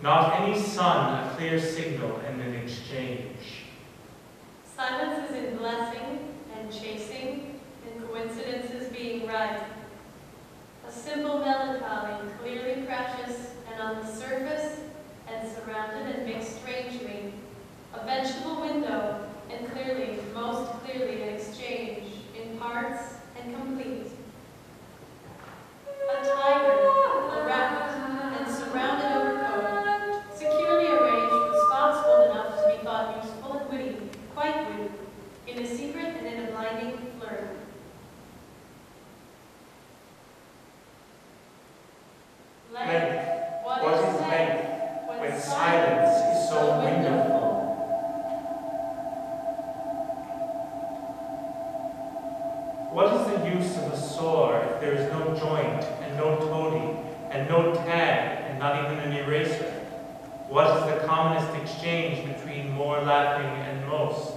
Not any sun, a clear signal and an exchange. Silence is in blessing and chasing, and coincidences being right. A simple melancholy, clearly precious, and on the surface, and surrounded and mixed strangely. A vegetable window, and clearly, most clearly, an exchange, in parts and complete. A tiger, a rabbit, and surrounded overcoat, securely arranged with spots old enough to be thought useful and witty, quite witty, in a secret and in a blinding flurry. Length. What is length when silence is so wonderful? What is the use of a saw if there is no joint and no toady and no tag and not even an eraser? What is the commonest exchange between more laughing and most?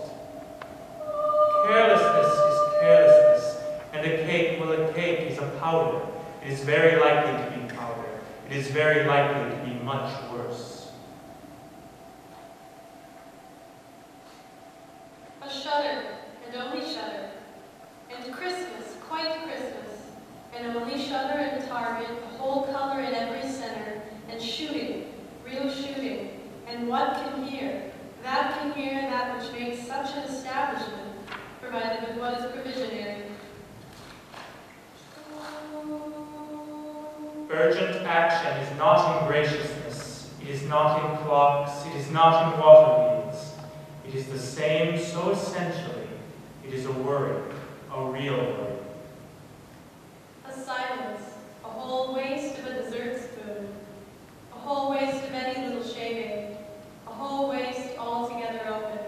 Carelessness is carelessness, and a cake, well, a cake is a powder. It is very likely to be powder. It is very likely to be much worse. A shudder, and only shudder. And Christmas, quite Christmas. And only shudder and target, a whole color in every center. And shooting, real shooting. And what can hear? That can hear that which makes such an establishment, provided with what is provisionary. Urgent action is not in graciousness, it is not in clocks, it is not in water wheels. It is the same so essentially, it is a worry, a real worry. A silence, a whole waste of a dessert spoon, a whole waste of any little shaving, a whole waste altogether open.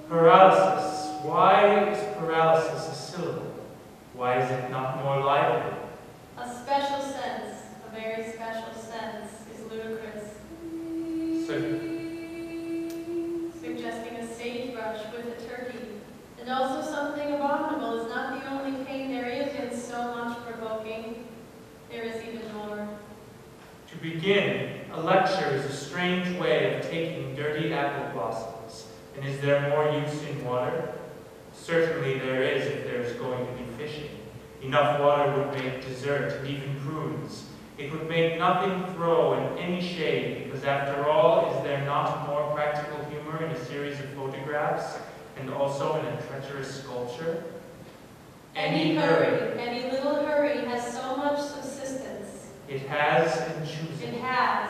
Paralysis. Why is paralysis a syllable? Why is it not more lively? A special sense, a very special sense, is ludicrous. Suggesting a sagebrush with a turkey. And also something abominable is not the only pain there is in so much provoking. There is even more. To begin, a lecture is a strange way of taking dirty apple blossoms. And is there more use in water? Certainly there is if there is going to be fishing. Enough water would make dessert and even prunes. It would make nothing throw in any shade, because after all, is there not more practical humor in a series of photographs, and also in a treacherous sculpture? Any hurry, any little hurry has so much subsistence. It has in choosing. It has.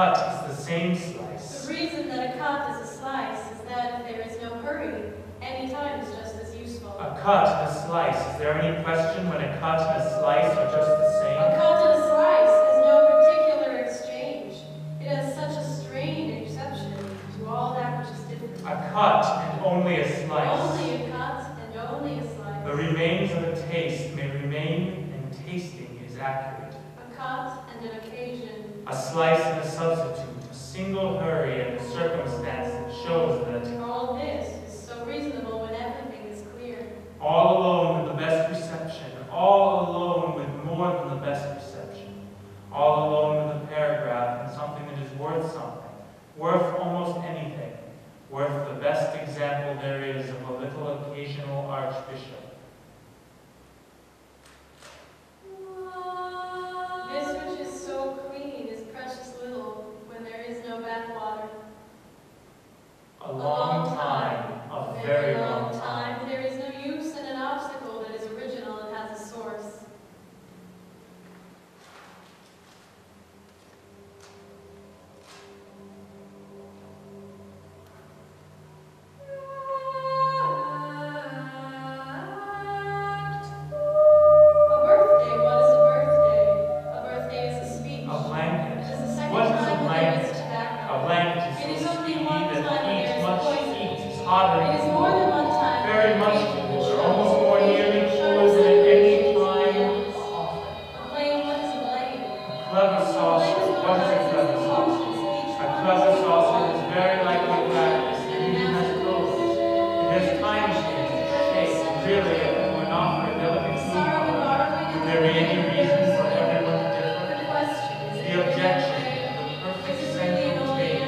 cut is the same slice. The reason that a cut is a slice is that if there is no hurry, any time is just as useful. A cut and a slice. Is there any question when a cut and a slice are just the same? A cut and a slice has no particular exchange. It has such a strained exception to all that which is different. A cut and only a slice. Only a cut and only a slice. The remains of a taste may remain, and tasting is accurate. A cut and an occasion. A slice and a substitute, a single hurry and a circumstance that shows that All this is so reasonable when everything is clear. all alone with the best reception, all alone with more than the best reception, all alone with a paragraph and something that is worth something, worth almost anything, worth the best example there is of a little occasional archbishop. This which is so clean is precious little when there is no backwater. A long time, a very long time. There is no use in an obstacle that is original and has a source. A birthday, what is a birthday? A birthday is a speech. A blanket. It is the second What is time a that there blanket? is tobacco. A blanket is It is so only speedy one that time heat, there is much poison. heat, is hotter It is than more than one time. very much cooler, almost more nearly cooler than at any time often. A blame, what is a blame? Clever saucer, what is a clever saucer? A clever saucer is very likely practice, and even has clothes. It has time scales to shape, and really, if it were not for a delicate food color, would there be any reason for everyone to differ? The objection, the perfect central take,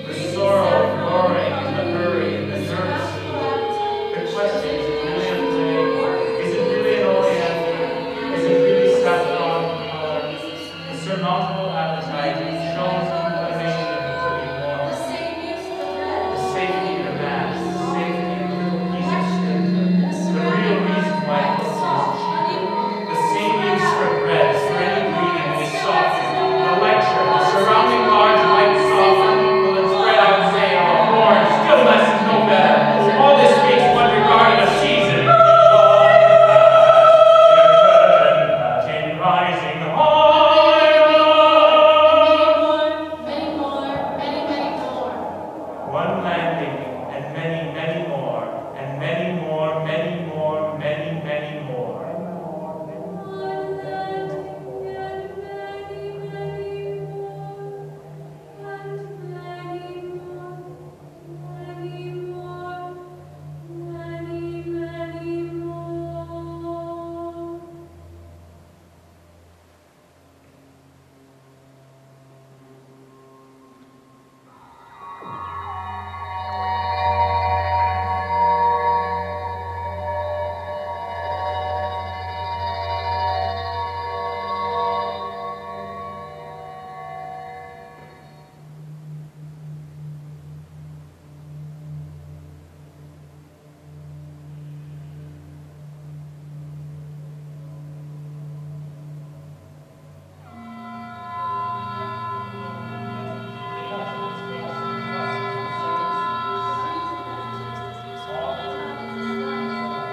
the sorrow of roaring, and the hurry, and the nervousness. The question, is it really a play? Is it really an oleander? Is it really saffron color? The surmountable appetite shows inclination to be warm. The same use of the bread. The safety of the mass, the safety of the little piece of stick, the real reason why cooking is cheap. The same use for bread, for any ingredient is softened. The lecture, the surrounding large white softened, will it spread out and say, oh, more, still less is no better. All this speaks one regarding a season. Rising high. Many more, many more. One landing, and many, many more, and many more, many more, many, many more. One landing and many, many more. And many more, many more, many, many more.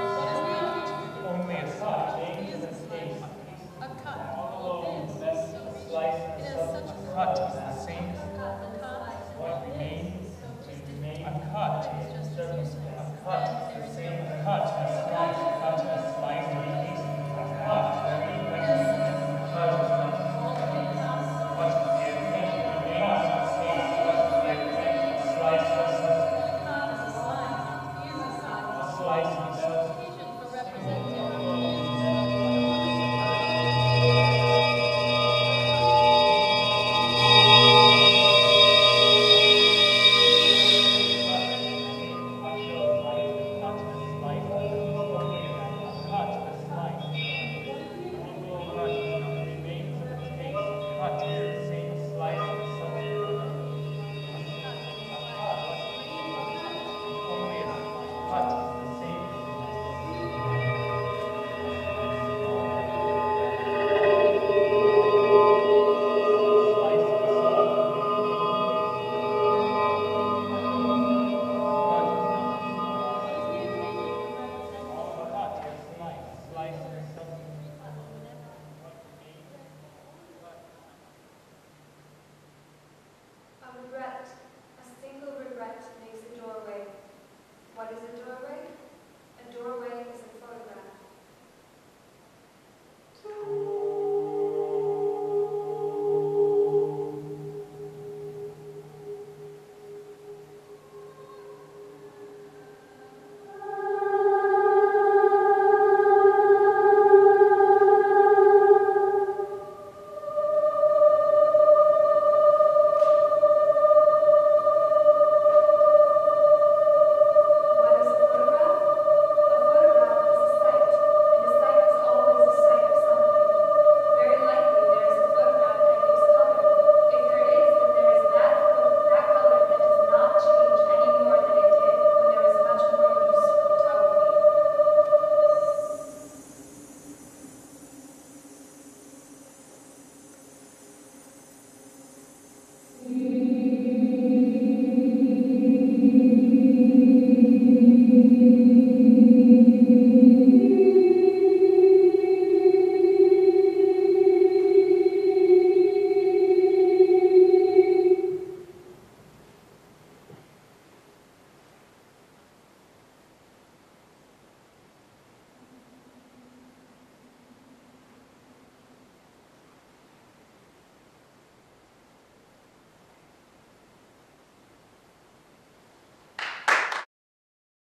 Only a cut. A cut. Slice and a cut is the same. What remains remains. A cut is a cut is the same. A cut and a slice. A cut and a slice remains. A cut. Very likely. A cut is not. What is the occasion? Remains the same. What is the occasion? A slice and a substitute. A slice and a substitute. regret